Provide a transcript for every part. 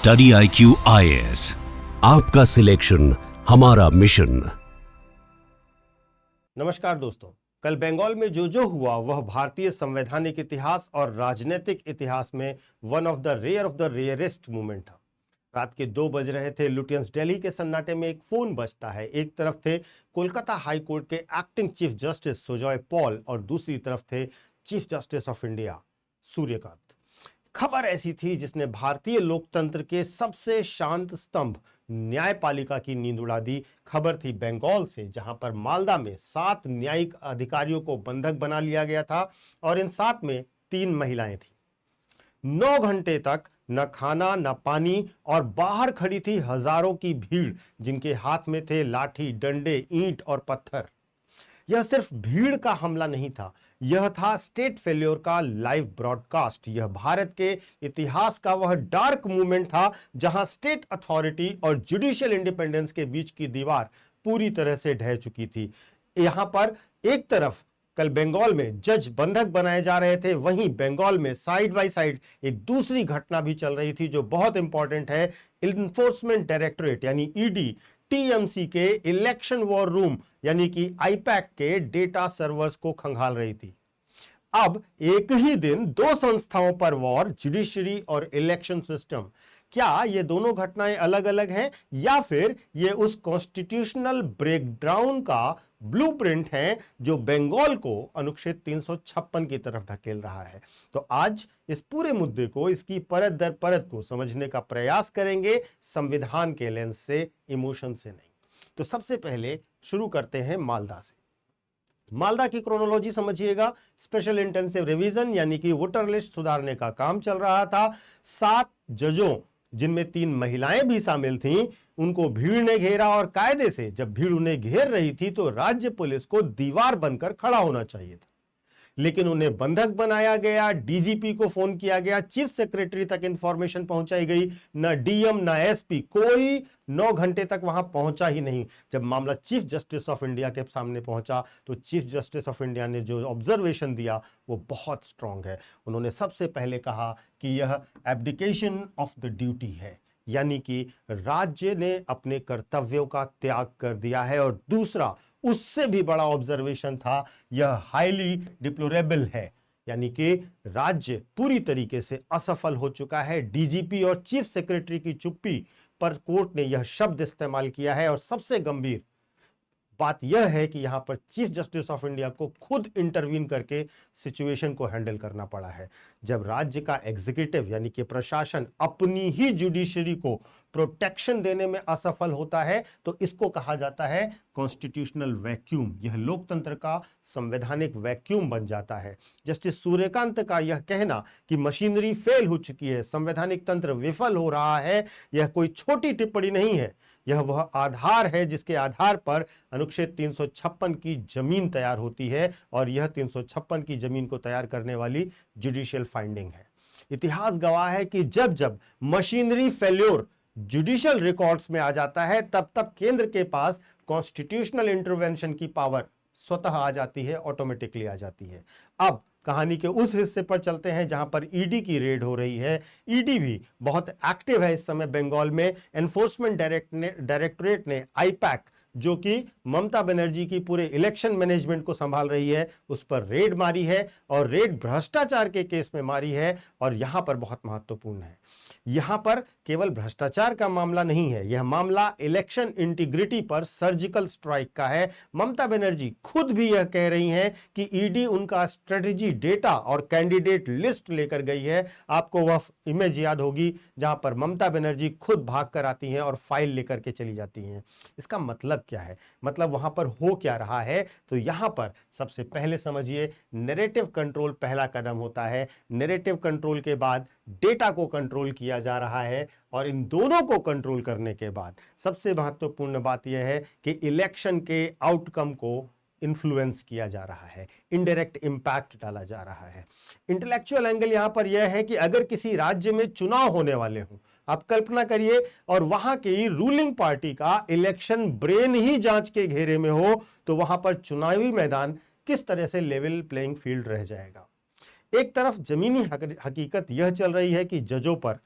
Study IQ IAS, आपका selection हमारा mission. नमस्कार दोस्तों, कल बंगाल में जो हुआ वह भारतीय संवैधानिक इतिहास और राजनीतिक इतिहास में one of the rarest movement था। रात के 2 बज रहे थे। लुटियंस दिल्ली के सन्नाटे में एक फोन बजता है। एक तरफ थे कोलकाता हाई कोर्ट के acting chief justice Sujoy Paul और दूसरी तरफ थे chief justice of India Suryakant. खबर ऐसी थी जिसने भारतीय लोकतंत्र के सबसे शांत स्तंभ न्यायपालिका की नींद उड़ा दी। खबर थी बंगाल से, जहां पर मालदा में 7 न्यायिक अधिकारियों को बंधक बना लिया गया था और इन 7 में 3 महिलाएं थी। 9 घंटे तक न खाना न पानी और बाहर खड़ी थी हजारों की भीड़, जिनके हाथ में थे लाठी, डंडे, ईंट और पत्थर। यह सिर्फ भीड़ का हमला नहीं था, यह था स्टेट फेल्योर का लाइव ब्रॉडकास्ट। यह भारत के इतिहास का वह डार्क मूवमेंट था जहां स्टेट अथॉरिटी और जुडिशियल इंडिपेंडेंस के बीच की दीवार पूरी तरह से ढह चुकी थी। यहां पर एक तरफ कल बंगाल में जज बंधक बनाए जा रहे थे, वहीं बंगाल में साइड बाय साइड एक दूसरी घटना भी चल रही थी जो बहुत इंपॉर्टेंट है। इन्फोर्समेंट डायरेक्टरेट यानी ईडी टीएमसी के इलेक्शन वॉर रूम यानी कि आईपैक के डेटा सर्वर्स को खंगाल रही थी। अब एक ही दिन 2 संस्थाओं पर वॉर, जुडिशरी और इलेक्शन सिस्टम। क्या ये दोनों घटनाएं अलग अलग हैं या फिर ये उस कॉन्स्टिट्यूशनल ब्रेकडाउन का ब्लूप्रिंट है जो बंगाल को अनुच्छेद 356 की तरफ ढकेल रहा है? तो आज इस पूरे मुद्दे को, इसकी परत दर परत को समझने का प्रयास करेंगे संविधान के लेंस से, इमोशन से नहीं। तो सबसे पहले शुरू करते हैं मालदा से। मालदा की क्रोनोलॉजी समझिएगा। स्पेशल इंटेंसिव रिवीजन यानी कि वोटर लिस्ट सुधारने का काम चल रहा था। 7 जजों, जिनमें 3 महिलाएं भी शामिल थीं, उनको भीड़ ने घेरा और कायदे से जब भीड़ उन्हें घेर रही थी तो राज्य पुलिस को दीवार बनकर खड़ा होना चाहिए था, लेकिन उन्हें बंधक बनाया गया। डीजीपी को फोन किया गया, चीफ सेक्रेटरी तक इंफॉर्मेशन पहुंचाई गई, ना डीएम ना एसपी, कोई 9 घंटे तक वहां पहुंचा ही नहीं। जब मामला चीफ जस्टिस ऑफ इंडिया के सामने पहुंचा तो चीफ जस्टिस ऑफ इंडिया ने जो ऑब्जर्वेशन दिया वो बहुत स्ट्रांग है। उन्होंने सबसे पहले कहा कि यह एब्डिकेशन ऑफ द ड्यूटी है, यानी कि राज्य ने अपने कर्तव्यों का त्याग कर दिया है। और दूसरा, उससे भी बड़ा ऑब्जर्वेशन था, यह हाईली डिप्लोरेबल है, यानी कि राज्य पूरी तरीके से असफल हो चुका है। डीजीपी और चीफ सेक्रेटरी की चुप्पी पर कोर्ट ने यह शब्द इस्तेमाल किया है। और सबसे गंभीर बात यह है कि यहां पर चीफ जस्टिस ऑफ इंडिया को खुद इंटरवीन करके सिचुएशन को हैंडल करना पड़ा है। जब राज्य का एग्जीक्यूटिव यानी कि प्रशासन अपनी ही जुडिशरी को प्रोटेक्शन देने में असफल होता है तो इसको कहा जाता है कॉन्स्टिट्यूशनल वैक्यूम। यह लोकतंत्र का संवैधानिक वैक्यूम बन जाता है। जस्टिस सूर्यकांत का यह कहना कि मशीनरी फेल हो चुकी है, संवैधानिक तंत्र विफल हो रहा है, यह कोई छोटी टिप्पणी नहीं है। यह वह आधार है जिसके आधार पर अनुच्छेद 356 की जमीन तैयार होती है और यह 356 की जमीन को तैयार करने वाली जुडिशियल फाइंडिंग है। इतिहास गवाह है कि जब जब मशीनरी फेल्योर जुडिशियल रिकॉर्ड्स में आ जाता है तब तब केंद्र के पास कॉन्स्टिट्यूशनल इंटरवेंशन की पावर स्वतः आ जाती है, ऑटोमेटिकली आ जाती है। अब कहानी के उस हिस्से पर चलते हैं जहां पर ईडी की रेड हो रही है। ईडी भी बहुत एक्टिव है इस समय बंगाल में। एनफोर्समेंट डायरेक्टरेट ने आईपैक, जो कि ममता बनर्जी की पूरे इलेक्शन मैनेजमेंट को संभाल रही है, उस पर रेड मारी है और रेड भ्रष्टाचार के केस में मारी है। और यहां पर बहुत महत्वपूर्ण है, यहां पर केवल भ्रष्टाचार का मामला नहीं है, यह मामला इलेक्शन इंटीग्रिटी पर सर्जिकल स्ट्राइक का है। ममता बनर्जी खुद भी यह कह रही हैं कि ईडी उनका स्ट्रेटेजी डेटा और कैंडिडेट लिस्ट लेकर गई है। आपको वह इमेज याद होगी जहां पर ममता बनर्जी खुद भागकर आती हैं और फाइल लेकर के चली जाती हैं। इसका मतलब क्या है, मतलब वहां पर हो क्या रहा है? तो यहां पर सबसे पहले समझिए, नैरेटिव कंट्रोल पहला कदम होता है। नैरेटिव कंट्रोल के बाद डेटा को कंट्रोल किया जा रहा है और इन दोनों को कंट्रोल करने के बाद सबसे महत्वपूर्ण बात यह है कि इलेक्शन के आउटकम को इन्फ्लुएंस किया जा रहा है, इनडायरेक्ट इंपैक्ट डाला जा रहा है। इंटेलेक्चुअल एंगल यहां पर यह है कि अगर किसी राज्य में चुनाव होने वाले हों, आप कल्पना करिए, और वहां की रूलिंग पार्टी का इलेक्शन ब्रेन ही जांच के घेरे में हो, तो वहां पर चुनावी मैदान किस तरह से लेवल प्लेइंग फील्ड रह जाएगा। एक तरफ जमीनी हकीकत यह चल रही है कि जजों पर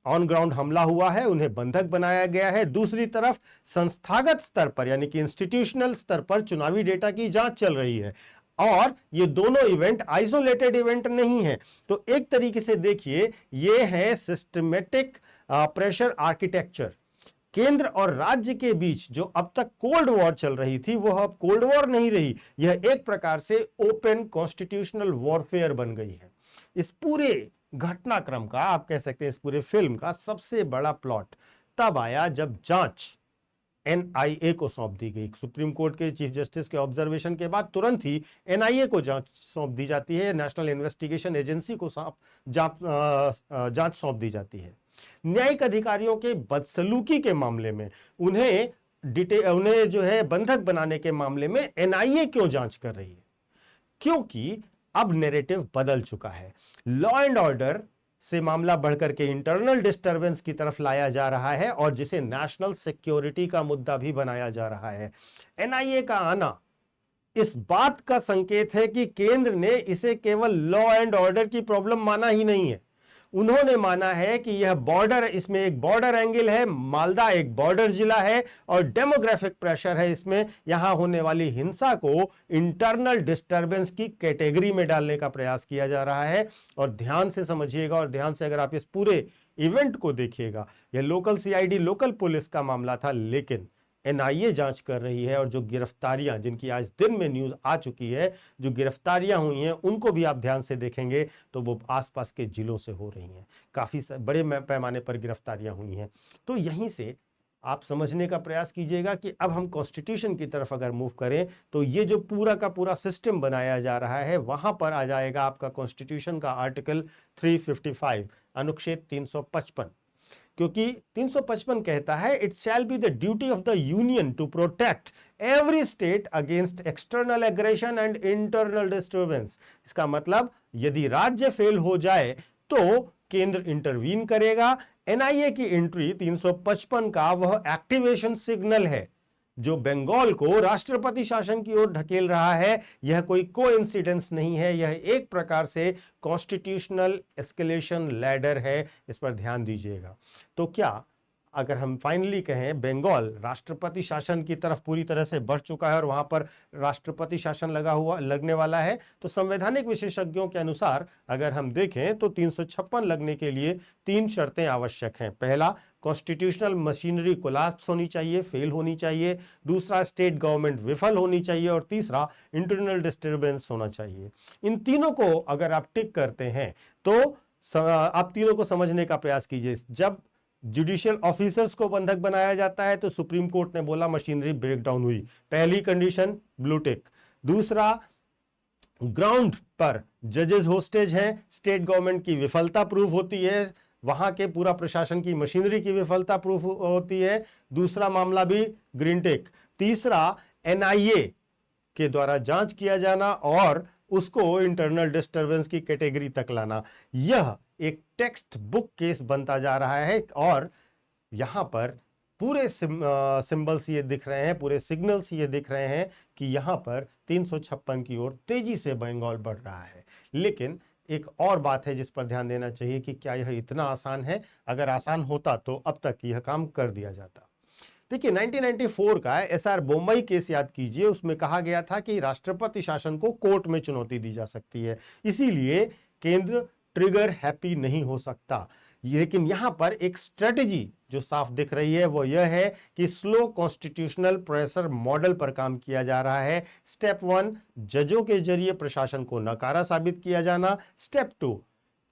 ऑन ग्राउंड हमला हुआ है, उन्हें बंधक बनाया गया है। दूसरी तरफ संस्थागत स्तर पर यानी कि इंस्टीट्यूशनल स्तर पर चुनावी डेटा की जांच चल रही है और ये दोनों इवेंट आइसोलेटेड इवेंट नहीं है। तो एक तरीके से देखिए, ये है सिस्टमेटिक प्रेशर आर्किटेक्चर। केंद्र और राज्य के बीच जो अब तक कोल्ड वॉर चल रही थी वो अब कोल्ड वॉर नहीं रही, यह एक प्रकार से ओपन कॉन्स्टिट्यूशनल वॉरफेयर बन गई है। इस पूरे घटनाक्रम का, आप कह सकते हैं इस पूरे फिल्म का सबसे बड़ा प्लॉट तब आया जब जांच एनआईए को सौंप दी गई। सुप्रीम कोर्ट के चीफ जस्टिस के ऑब्जर्वेशन के बाद तुरंत ही एनआईए को जांच सौंप दी जाती है, नेशनल इन्वेस्टिगेशन एजेंसी को जांच सौंप दी जाती है। न्यायिक अधिकारियों के बदसलूकी के मामले में उन्हें जो है बंधक बनाने के मामले में एनआईए क्यों जांच कर रही है? क्योंकि अब नैरेटिव बदल चुका है। लॉ एंड ऑर्डर से मामला बढ़कर के इंटरनल डिस्टरबेंस की तरफ लाया जा रहा है और जिसे नेशनल सिक्योरिटी का मुद्दा भी बनाया जा रहा है। एनआईए का आना इस बात का संकेत है कि केंद्र ने इसे केवल लॉ एंड ऑर्डर की प्रॉब्लम माना ही नहीं है, उन्होंने माना है कि यह बॉर्डर, इसमें एक बॉर्डर एंगल है, मालदा एक बॉर्डर जिला है और डेमोग्राफिक प्रेशर है इसमें, यहां होने वाली हिंसा को इंटरनल डिस्टरबेंस की कैटेगरी में डालने का प्रयास किया जा रहा है। और ध्यान से समझिएगा और ध्यान से अगर आप इस पूरे इवेंट को देखिएगा, यह लोकल सीआईडी, लोकल पुलिस का मामला था, लेकिन एनआईए जांच कर रही है और जो गिरफ्तारियां, जिनकी आज दिन में न्यूज आ चुकी है, जो गिरफ्तारियां हुई हैं उनको भी आप ध्यान से देखेंगे तो वो आसपास के जिलों से हो रही हैं, काफी बड़े पैमाने पर गिरफ्तारियां हुई हैं। तो यहीं से आप समझने का प्रयास कीजिएगा कि अब हम कॉन्स्टिट्यूशन की तरफ अगर मूव करें तो ये जो पूरा का पूरा सिस्टम बनाया जा रहा है, वहां पर आ जाएगा आपका कॉन्स्टिट्यूशन का आर्टिकल 355, अनुच्छेद 355, क्योंकि 355 कहता है it shall be the duty of the Union to protect every state against external aggression and internal disturbance. इसका मतलब यदि राज्य फेल हो जाए तो केंद्र इंटरवीन करेगा। एनआईए की एंट्री 355 का वह एक्टिवेशन सिग्नल है जो बंगाल को राष्ट्रपति शासन की ओर ढकेल रहा है। यह कोई कोइंसिडेंस नहीं है, यह एक प्रकार से कॉन्स्टिट्यूशनल एस्केलेशन लैडर है, इस पर ध्यान दीजिएगा। तो क्या अगर हम फाइनली कहें बंगाल राष्ट्रपति शासन की तरफ पूरी तरह से बढ़ चुका है और वहां पर राष्ट्रपति शासन लगने वाला है, तो संवैधानिक विशेषज्ञों के अनुसार अगर हम देखें तो 356 लगने के लिए 3 शर्तें आवश्यक हैं। पहला, कॉन्स्टिट्यूशनल मशीनरी कोलैप्स होनी चाहिए, फेल होनी चाहिए। दूसरा, स्टेट गवर्नमेंट विफल होनी चाहिए और तीसरा, इंटरनल डिस्टर्बेंस होना चाहिए। इन तीनों को अगर आप टिक करते हैं तो आप तीनों को समझने का प्रयास कीजिए। जब जुडिशियल ऑफिसर्स को बंधक बनाया जाता है तो सुप्रीम कोर्ट ने बोला मशीनरी ब्रेकडाउन हुई, पहली कंडीशन ब्लू टिक। दूसरा, ग्राउंड पर जजेस होस्टेज हैं, स्टेट गवर्नमेंट की विफलता प्रूफ होती है, वहां के पूरा प्रशासन की मशीनरी की विफलता प्रूफ होती है, दूसरा मामला भी ग्रीन टिक। तीसरा, एनआईए के द्वारा जांच किया जाना और उसको इंटरनल डिस्टर्बेंस की कैटेगरी तक लाना। यह एक टेक्स्ट बुक केस बनता जा रहा है और यहां पर पूरे सिंबल्स ये दिख रहे हैं, पूरे सिग्नल्स ये दिख रहे हैं कि यहां पर 356 की ओर तेजी से बंगाल बढ़ रहा है। लेकिन एक और बात है जिस पर ध्यान देना चाहिए कि क्या यह इतना आसान है? अगर आसान होता तो अब तक यह काम कर दिया जाता। देखिए, 1994 का एसआर बोम्बई केस याद कीजिए, उसमें कहा गया था कि राष्ट्रपति शासन को कोर्ट में चुनौती दी जा सकती है, इसीलिए केंद्र ट्रिगर हैप्पी नहीं हो सकता। लेकिन यहां पर एक स्ट्रेटजी जो साफ दिख रही है वो यह है कि स्लो कॉन्स्टिट्यूशनल प्रेशर मॉडल पर काम किया जा रहा है। स्टेप 1, जजों के जरिए प्रशासन को नकारा साबित किया जाना। स्टेप 2,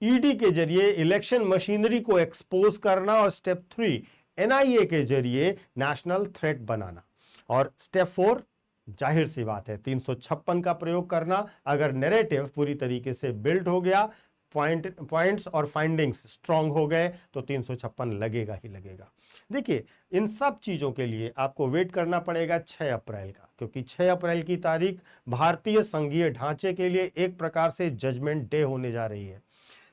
ईडी के जरिए इलेक्शन मशीनरी को एक्सपोज करना और स्टेप 3, एनआईए के जरिए नेशनल थ्रेट बनाना। और स्टेप 4, जाहिर सी बात है 356 का प्रयोग करना। अगर नैरेटिव पूरी तरीके से बिल्ड हो गया, पॉइंट्स और फाइंडिंग्स स्ट्रांग हो गए तो 356 लगेगा ही लगेगा। देखिए, इन सब चीजों के लिए आपको वेट करना पड़ेगा 6 अप्रैल का, क्योंकि 6 अप्रैल की तारीख भारतीय संघीय ढांचे के लिए एक प्रकार से जजमेंट डे होने जा रही है।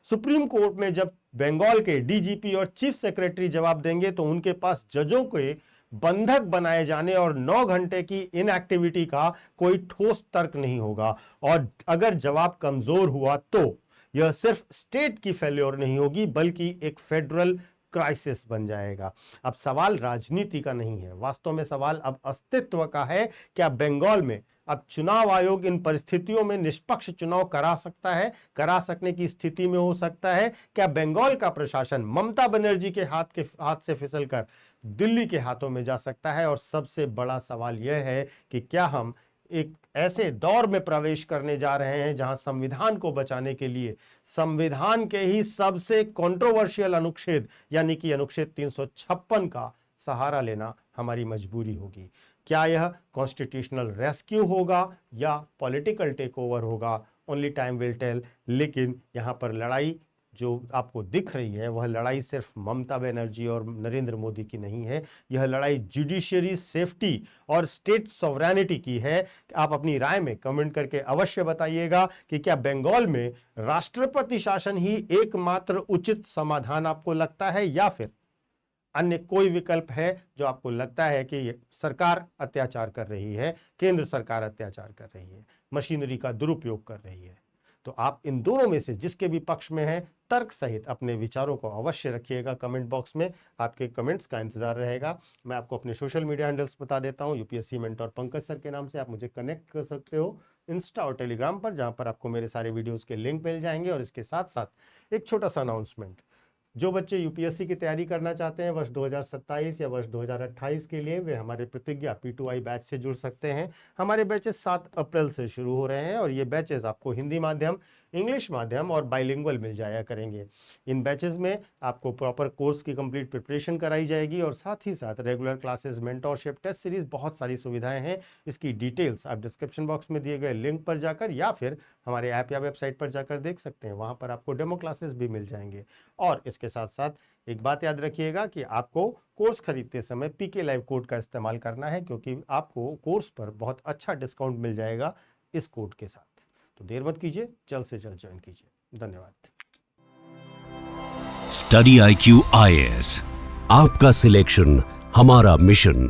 सुप्रीम कोर्ट में जब बंगाल के डीजीपी और चीफ सेक्रेटरी जवाब देंगे तो उनके पास जजों के बंधक बनाए जाने और 9 घंटे की इनएक्टिविटी का कोई ठोस तर्क नहीं होगा। और अगर जवाब कमजोर हुआ तो यह सिर्फ स्टेट की फेल्योर नहीं होगी बल्कि एक फेडरल क्राइसिस बन जाएगा। अब सवाल राजनीति का नहीं है, वास्तव में सवाल अब अस्तित्व का है। क्या बंगाल में अब चुनाव आयोग इन परिस्थितियों में निष्पक्ष चुनाव करा सकता है, करा सकने की स्थिति में हो सकता है? क्या बंगाल का प्रशासन ममता बनर्जी के हाथ से फिसलकर दिल्ली के हाथों में जा सकता है? और सबसे बड़ा सवाल यह है कि क्या हम एक ऐसे दौर में प्रवेश करने जा रहे हैं जहां संविधान को बचाने के लिए संविधान के ही सबसे कंट्रोवर्शियल अनुच्छेद यानी कि अनुच्छेद 356 का सहारा लेना हमारी मजबूरी होगी? क्या यह कॉन्स्टिट्यूशनल रेस्क्यू होगा या पॉलिटिकल टेक ओवर होगा? Only time will tell. लेकिन यहां पर लड़ाई जो आपको दिख रही है वह लड़ाई सिर्फ ममता बनर्जी और नरेंद्र मोदी की नहीं है, यह लड़ाई जुडिशरी सेफ्टी और स्टेट सॉवरेनिटी की है। आप अपनी राय में कमेंट करके अवश्य बताइएगा कि क्या बंगाल में राष्ट्रपति शासन ही एकमात्र उचित समाधान आपको लगता है या फिर अन्य कोई विकल्प है जो आपको लगता है कि सरकार अत्याचार कर रही है, केंद्र सरकार अत्याचार कर रही है, मशीनरी का दुरुपयोग कर रही है? तो आप इन दोनों में से जिसके भी पक्ष में हैं तर्क सहित अपने विचारों को अवश्य रखिएगा कमेंट बॉक्स में। आपके कमेंट्स का इंतजार रहेगा। मैं आपको अपने सोशल मीडिया हैंडल्स बता देता हूं। यूपीएससी मेंटोर पंकज सर के नाम से आप मुझे कनेक्ट कर सकते हो इंस्टा और टेलीग्राम पर, जहां पर आपको मेरे सारे वीडियोस के लिंक मिल जाएंगे। और इसके साथ साथ एक छोटा सा अनाउंसमेंट, जो बच्चे यूपीएससी की तैयारी करना चाहते हैं वर्ष 2027 या वर्ष 2028 के लिए, वे हमारे प्रतिज्ञा P2I बैच से जुड़ सकते हैं। हमारे बैचेस 7 अप्रैल से शुरू हो रहे हैं और ये बैचेस आपको हिंदी माध्यम, इंग्लिश माध्यम और बाइलिंगुअल मिल जाया करेंगे। इन बैचेस में आपको प्रॉपर कोर्स की कंप्लीट प्रिपरेशन कराई जाएगी और साथ ही साथ regular classes, mentorship, test series, बहुत सारी सुविधाएं हैं। इसकी डिटेल्स आप डिस्क्रिप्शन बॉक्स में दिए गए लिंक पर जाकर या फिर हमारे ऐप या वेबसाइट पर जाकर देख सकते हैं। वहां पर आपको डेमो क्लासेस भी मिल जाएंगे। और इसके साथ साथ एक बात याद रखिएगा कि आपको कोर्स खरीदते समय PK लाइव कोड का इस्तेमाल करना है, क्योंकि आपको कोर्स पर बहुत अच्छा डिस्काउंट मिल जाएगा इस कोड के साथ। तो देर मत कीजिए, जल्द से जल्द ज्वाइन कीजिए। धन्यवाद। स्टडी IQ IAS, आपका सिलेक्शन हमारा मिशन।